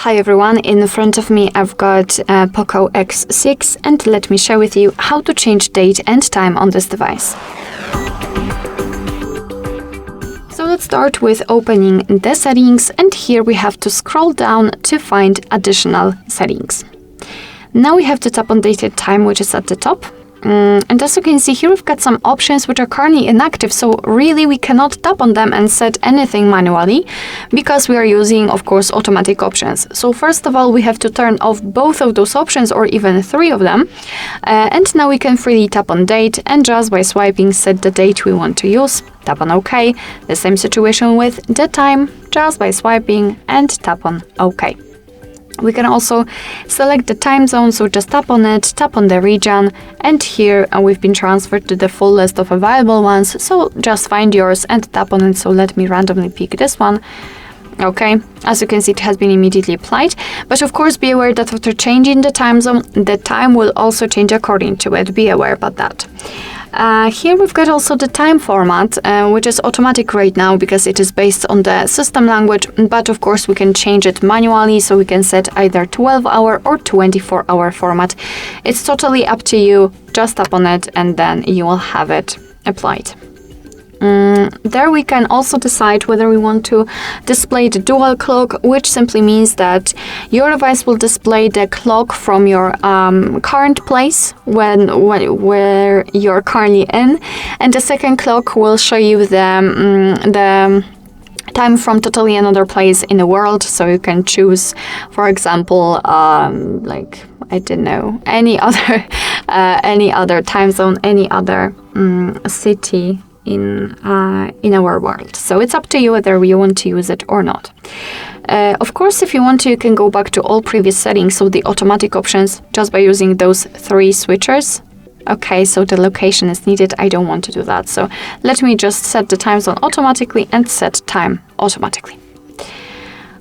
Hi everyone, in front of me I've got POCO C55 and let me share with you how to change date and time on this device. So let's start with opening the settings, and here we have to scroll down to find additional settings. Now we have to tap on date and time, which is at the top. And as you can see here, we've got some options which are currently inactive, so really we cannot tap on them and set anything manually because we are using, of course, automatic options. So first of all, we have to turn off both of those options or even three of them. And now we can freely tap on date and just by swiping set the date we want to use. Tap on OK. The same situation with the time, just by swiping and tap on OK. We can also select the time zone, so just tap on it, tap on the region, and here we've been transferred to the full list of available ones, so just find yours and tap on it. So let me randomly pick this one. Okay, as you can see, it has been immediately applied, but of course be aware that after changing the time zone, the time will also change according to it. Be aware about that. Here we've got also the time format, which is automatic right now because it is based on the system language, but of course we can change it manually, so we can set either 12-hour or 24-hour format. It's totally up to you. Just tap on it and then you will have it applied. There we can also decide whether we want to display the dual clock, which simply means that your device will display the clock from your current place where you're currently in, and the second clock will show you the time from totally another place in the world. So you can choose, for example, like, I don't know, any other time zone, any other city in our world. So it's up to you whether you want to use it or not. Of course, if you want to, you can go back to all previous settings, so the automatic options, just by using those three switchers. Okay, so the location is needed. I don't want to do that, so let me just set the time zone automatically and set time automatically.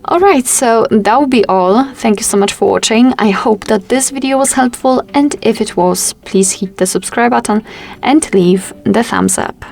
Alright, so that will be all. Thank you so much for watching. I hope that this video was helpful, and if it was, please hit the subscribe button and leave the thumbs up.